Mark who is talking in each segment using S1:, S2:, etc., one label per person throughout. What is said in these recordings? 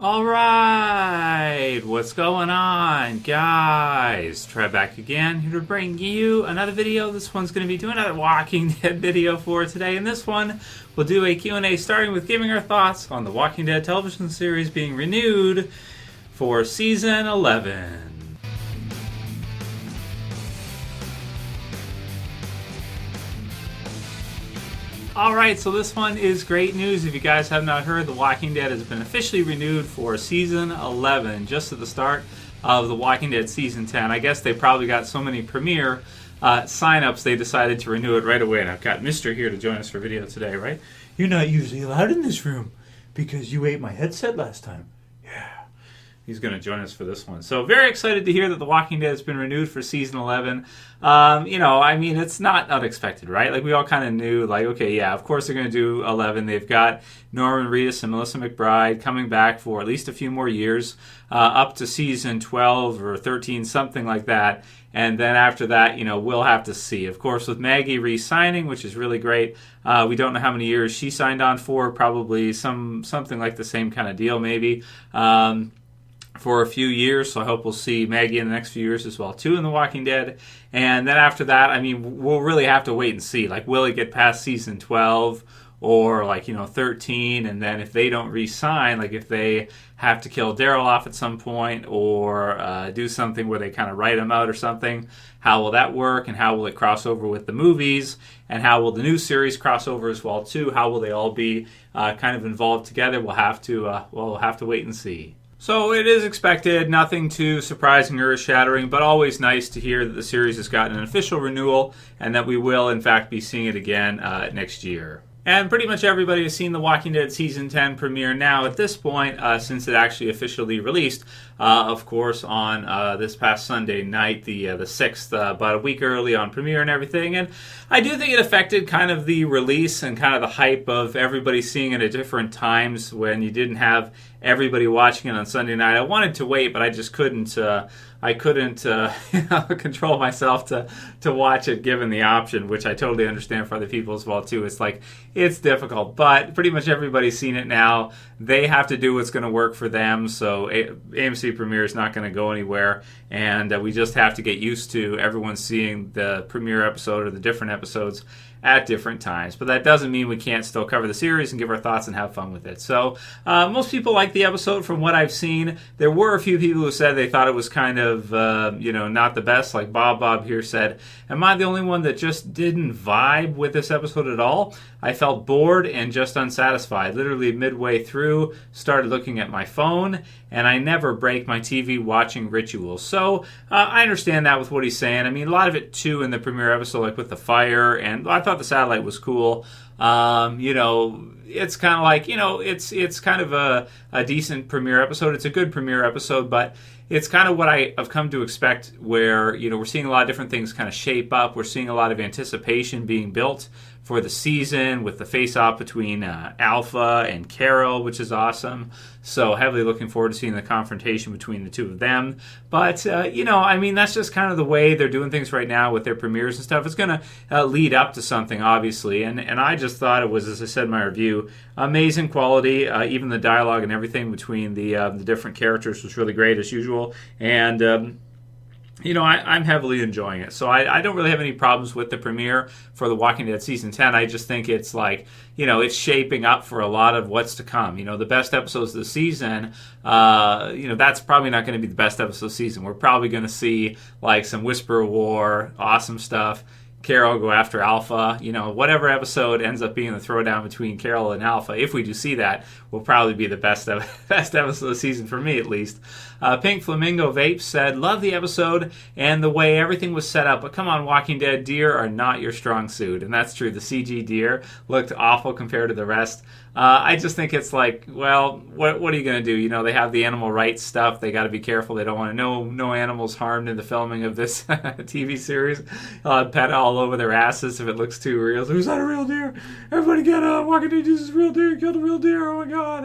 S1: All right, what's going on, guys? Trev back again, here to bring you another video. This one's going to be doing another Walking Dead video for today. In this one, we'll do a Q&A starting with giving our thoughts on the Walking Dead television series being renewed for Season 11. Alright, so this one is great news. If you guys have not heard, The Walking Dead has been officially renewed for Season 11, just at the start of The Walking Dead Season 10. I guess they probably got so many premiere sign-ups, they decided to renew it right away. And I've got Mr. here to join us for video today, right?
S2: You're not usually allowed in this room because you ate my headset last time.
S1: Yeah. He's going to join us for this one. So very excited to hear that The Walking Dead has been renewed for Season 11. It's not unexpected, right? Like, we all kind of knew, like, okay, yeah, of course they're going to do 11. They've got Norman Reedus and Melissa McBride coming back for at least a few more years, up to Season 12 or 13, something like that. And then after that, we'll have to see. Of course, with Maggie re-signing, which is really great, we don't know how many years she signed on for, probably something like the same kind of deal, maybe. For a few years, so I hope we'll see Maggie in the next few years as well, too, in The Walking Dead. And then after that, we'll really have to wait and see. Like, will it get past Season 12 or, 13? And then if they don't re-sign, like if they have to kill Daryl off at some point or do something where they kind of write him out or something, how will that work? And how will it cross over with the movies? And how will the new series cross over as well, too? How will they all be kind of involved together? We'll have to wait and see. So it is expected, nothing too surprising or earth-shattering, but always nice to hear that the series has gotten an official renewal and that we will, in fact, be seeing it again next year. And pretty much everybody has seen The Walking Dead Season 10 premiere now at this point, since it actually officially released, of course, on this past Sunday night, the 6th, about a week early on premiere and everything. And I do think it affected kind of the release and kind of the hype of everybody seeing it at different times when you didn't have everybody watching it on Sunday night. I wanted to wait, but I just couldn't. I couldn't control myself to watch it given the option, which I totally understand for other people as well too. It's difficult, but pretty much everybody's seen it now. They have to do what's going to work for them, so AMC premiere is not going to go anywhere, and we just have to get used to everyone seeing the premiere episode or the different episodes at different times. But that doesn't mean we can't still cover the series and give our thoughts and have fun with it. So most people like the episode from what I've seen. There were a few people who said they thought it was kind of, not the best. Like Bob here said, am I the only one that just didn't vibe with this episode at all? I felt bored and just unsatisfied. Literally midway through, started looking at my phone, and I never break my TV watching rituals. So I understand that with what he's saying. A lot of it too in the premiere episode, like with the fire, and I thought the satellite was cool. It's kind of like, it's kind of a decent premiere episode. It's a good premiere episode, but it's kind of what I've come to expect where, we're seeing a lot of different things kind of shape up. We're seeing a lot of anticipation being built for the season with the face-off between Alpha and Carol, which is awesome. So heavily looking forward to seeing the confrontation between the two of them. But, that's just kind of the way they're doing things right now with their premieres and stuff. It's going to lead up to something, obviously. And I just thought it was, as I said in my review, amazing quality. Even the dialogue and everything between the different characters was really great, as usual. And I'm heavily enjoying it. So I don't really have any problems with the premiere for The Walking Dead Season 10. I just think it's it's shaping up for a lot of what's to come. The best episodes of the season, that's probably not going to be the best episode of the season. We're probably going to see some Whisper of War, awesome stuff. Carol go after Alpha, whatever episode ends up being the throwdown between Carol and Alpha, if we do see that, will probably be the best episode of the season for me, at least. PinkFlamingo Vapes said, love the episode and the way everything was set up, but come on, Walking Dead, deer are not your strong suit. And that's true. The CG deer looked awful compared to the rest. I just think it's what are you going to do? They have the animal rights stuff. They got to be careful. They don't want no animals harmed in the filming of this TV series. Pet all over their asses if it looks too real. Who's not a real deer? Everybody get up. Walking Dead uses real deer. Killed a real deer. Oh my God.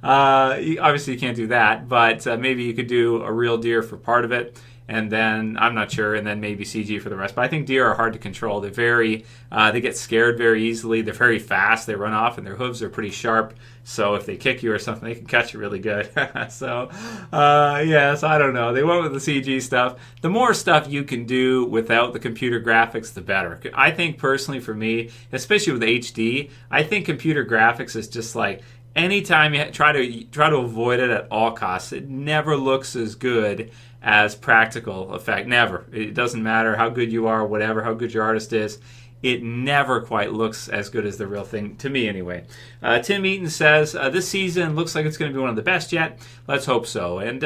S1: Obviously you can't do that, but maybe you could do a real deer for part of it. and then I'm not sure, and then maybe CG for the rest. But I think deer are hard to control. They get scared very easily. They're very fast. They run off, and their hooves are pretty sharp. So if they kick you or something, they can catch you really good. So I don't know. They went with the CG stuff. The more stuff you can do without the computer graphics, the better. I think personally for me, especially with HD, I think computer graphics is just like anytime you try to avoid it at all costs, it never looks as good as practical effect. Never. It doesn't matter how good you are, whatever, how good your artist is. It never quite looks as good as the real thing, to me anyway. Tim Eaton says, this season looks like it's going to be one of the best yet. Let's hope so. And,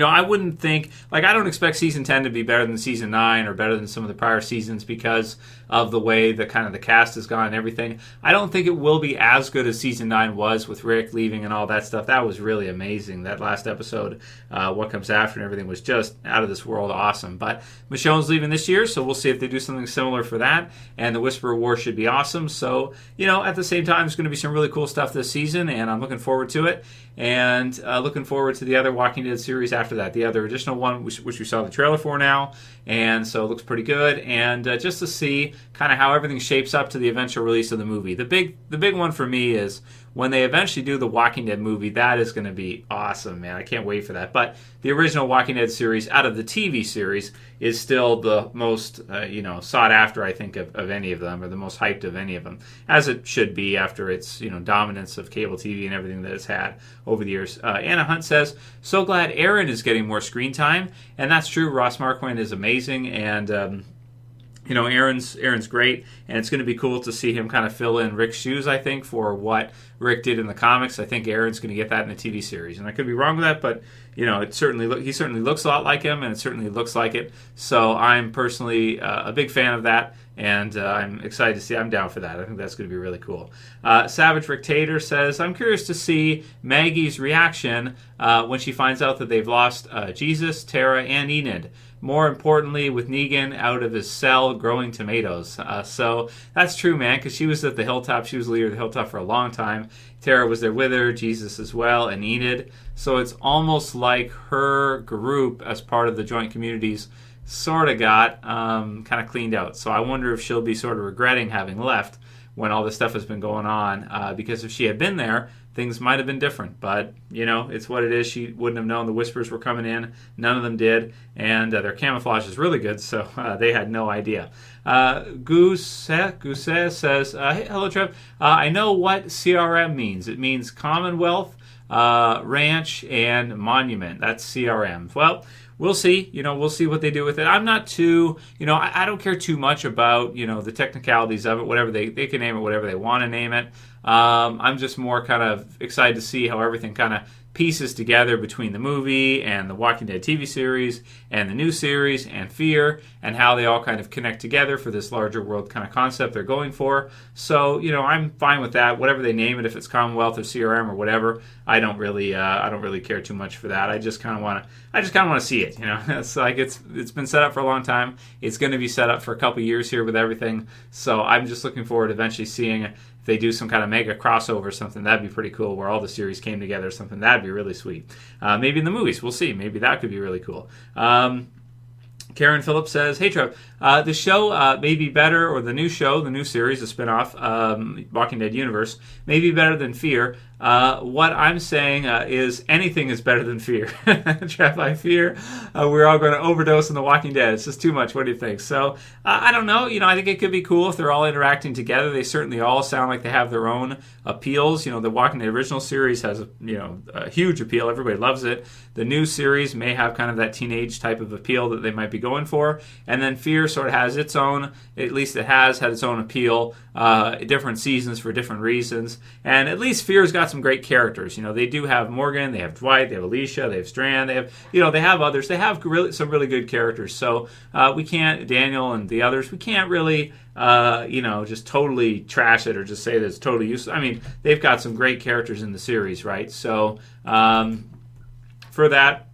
S1: I wouldn't think, I don't expect Season 10 to be better than Season 9 or better than some of the prior seasons because of the way the cast has gone and everything. I don't think it will be as good as Season 9 was with Rick leaving and all that stuff. That was really amazing. That last episode, What Comes After and everything was just out of this world awesome. But Michonne's leaving this year, so we'll see if they do something similar for that. And the Whisperer War should be awesome. So, at the same time, there's going to be some really cool stuff this season, and I'm looking forward to it. And looking forward to the other Walking Dead series after that, the other additional one, which we saw the trailer for now, and so it looks pretty good. And just to see kind of how everything shapes up to the eventual release of the movie. The big one for me is when they eventually do the Walking Dead movie. That is going to be awesome, man. I can't wait for that. But the original Walking Dead series out of the TV series is still the most sought after, I think, of any of them, or the most hyped of any of them, as it should be after its dominance of cable TV and everything that it's had over the years. Anna Hunt says, so glad Aaron is getting more screen time, and that's true. Ross Marquand is amazing, and Aaron's great, and it's going to be cool to see him kind of fill in Rick's shoes, I think, for what Rick did in the comics. I think Aaron's going to get that in the TV series, and I could be wrong with that, but he certainly looks a lot like him, and it certainly looks like it. So I'm personally a big fan of that, and I'm excited to see. I'm down for that. I think that's going to be really cool. SavageRicktator says, I'm curious to see Maggie's reaction when she finds out that they've lost Jesus, Tara, and Enid. More importantly, with Negan out of his cell growing tomatoes. So that's true, man, because she was at the hilltop. She was the leader of the hilltop for a long time. Tara was there with her, Jesus as well, and Enid. So it's almost like her group, as part of the joint communities, sort of got kind of cleaned out. So I wonder if she'll be sort of regretting having left when all this stuff has been going on. Because if she had been there, things might have been different, but it's what it is. She wouldn't have known the Whispers were coming in. None of them did, and their camouflage is really good, so they had no idea. Goose says, hey, hello, Trev. I know what CRM means. It means Commonwealth, Ranch, and Monument. That's CRM. Well, we'll see. We'll see what they do with it. I'm not too, I don't care too much about, the technicalities of it. Whatever they can name it, whatever they want to name it. I'm just more kind of excited to see how everything kind of pieces together between the movie and the Walking Dead TV series and the new series and Fear, and how they all kind of connect together for this larger world kind of concept they're going for. So, I'm fine with that. Whatever they name it, if it's Commonwealth or CRM or whatever, I don't really care too much for that. I just kind of want to see it. It's like it's been set up for a long time. It's going to be set up for a couple years here with everything. So I'm just looking forward to eventually seeing if they do some kind of mega crossover or something. That'd be pretty cool, where all the series came together or something. That'd be really sweet. Maybe in the movies, we'll see. Maybe that could be really cool. Karen Phillips says, hey, Trev, the show may be better, or the new series, the spinoff, Walking Dead universe, may be better than Fear. What I'm saying is anything is better than Fear. Trev, I fear we're all going to overdose on The Walking Dead. It's just too much. What do you think? So, I don't know. I think it could be cool if they're all interacting together. They certainly all sound like they have their own appeals. The Walking Dead original series has a huge appeal. Everybody loves it. The new series may have kind of that teenage type of appeal that they might be going for. And then Fear sort of has its own, at least it has had its own appeal, different seasons for different reasons. And at least Fear's got some great characters. They do have Morgan, they have Dwight, they have Alicia, they have Strand, they have others. They have some really good characters. So we can't, Daniel and the others, we can't really just totally trash it or just say that it's totally useless. I mean, they've got some great characters in the series, right? So for that,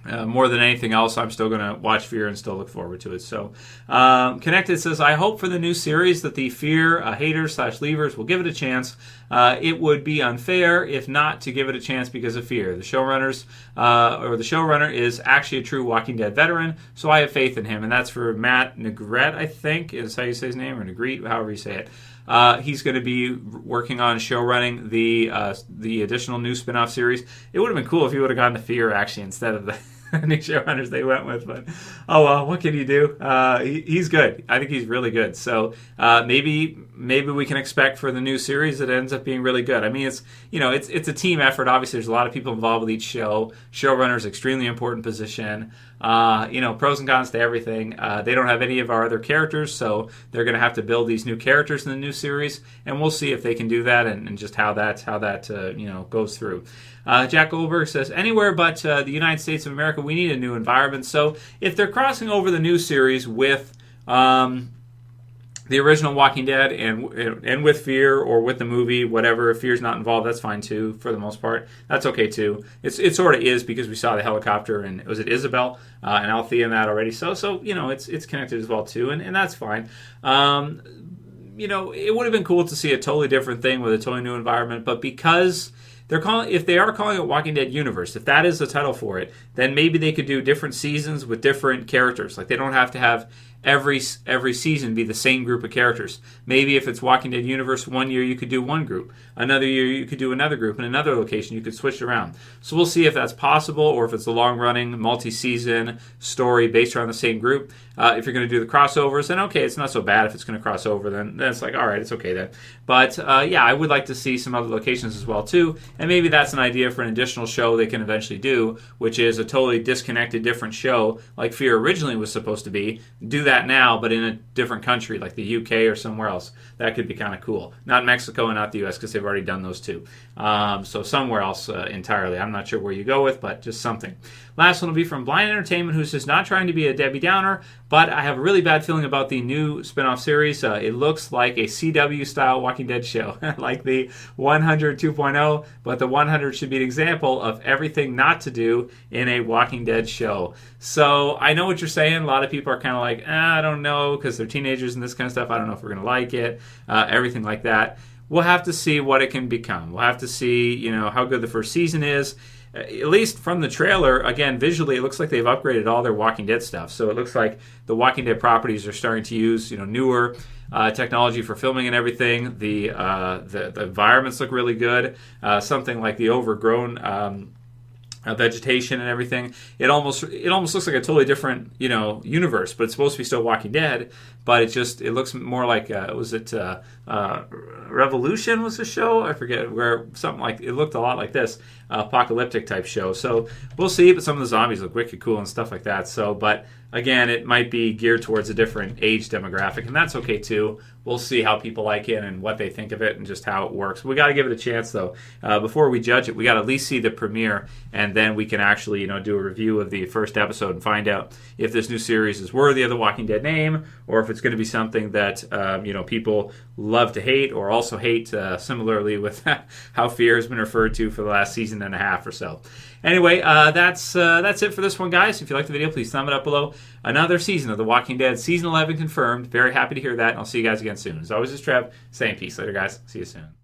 S1: more than anything else, I'm still going to watch Fear and still look forward to it. So, Connected says, I hope for the new series that the Fear haters/leavers will give it a chance. It would be unfair if not to give it a chance because of Fear. The showrunners, or the showrunner is actually a true Walking Dead veteran, so I have faith in him. And that's for Matt Negrete, I think, is how you say his name, or Negrete, however you say it. He's going to be working on show running the additional new spin-off series. It would have been cool if he would have gone to Fear actually instead of the new showrunners they went with, but oh well, what can you do? He's good. I think he's really good. So maybe we can expect for the new series that it ends up being really good. I mean, it's a team effort. Obviously, there's a lot of people involved with each show. Showrunner's extremely important position. Pros and cons to everything. They don't have any of our other characters, so they're going to have to build these new characters in the new series, and we'll see if they can do that and just how that goes through. Jack Goldberg says, anywhere but the United States of America, we need a new environment. So if they're crossing over the new series with the original Walking Dead and with Fear or with the movie, whatever, if Fear's not involved, that's fine too, for the most part. That's okay too. It sort of is because we saw the helicopter and was it Isabel and Althea in that already. So it's connected as well too, and that's fine. It would have been cool to see a totally different thing with a totally new environment, but because if they are calling it Walking Dead Universe, if that is the title for it, then maybe they could do different seasons with different characters. Like they don't have to have every season be the same group of characters. Maybe if it's Walking Dead Universe, one year you could do one group. Another year you could do another group. In another location you could switch around. So we'll see if that's possible or if it's a long-running, multi-season story based around the same group. If you're going to do the crossovers, then okay, it's not so bad. If it's going to cross over, then it's like, all right, it's okay then. But I would like to see some other locations as well too. And maybe that's an idea for an additional show they can eventually do, which is a totally disconnected, different show like Fear originally was supposed to be. Do that now, but in a different country like the UK or somewhere else. That could be kind of cool. Not Mexico and not the US because they've already done those too. So somewhere else entirely. I'm not sure where you go with, but just something. Last one will be from Blind Entertainment, who says, not trying to be a Debbie Downer, but I have a really bad feeling about the new spin-off series. It looks like a CW-style Walking Dead show, like the 100 2.0, but the 100 should be an example of everything not to do in a Walking Dead show. So I know what you're saying. A lot of people are kind of like, I don't know, because they're teenagers and this kind of stuff. I don't know if we're going to like it, everything like that. We'll have to see what it can become. We'll have to see, how good the first season is. At least from the trailer, again, visually, it looks like they've upgraded all their Walking Dead stuff. So it looks like the Walking Dead properties are starting to use, newer technology for filming and everything. The environments look really good. Something like the overgrown vegetation and everything. It almost looks like a totally different, universe, but it's supposed to be still Walking Dead. But it looks more like Revolution was the show? I forget, where something like it looked a lot like this apocalyptic type show. So we'll see. But some of the zombies look wicked cool and stuff like that. So, but again, it might be geared towards a different age demographic, and that's okay too. We'll see how people like it and what they think of it and just how it works. We got to give it a chance though. Before we judge it, we got to at least see the premiere, and then we can actually do a review of the first episode and find out if this new series is worthy of the Walking Dead name, or if it's going to be something that people love to hate or also hate, similarly with how Fear has been referred to for the last season and a half or so. Anyway, that's it for this one, guys. If you liked the video, please thumb it up below. Another season of The Walking Dead, season 11 confirmed. Very happy to hear that, and I'll see you guys again soon. As always, it's Trev saying peace. Later, guys. See you soon.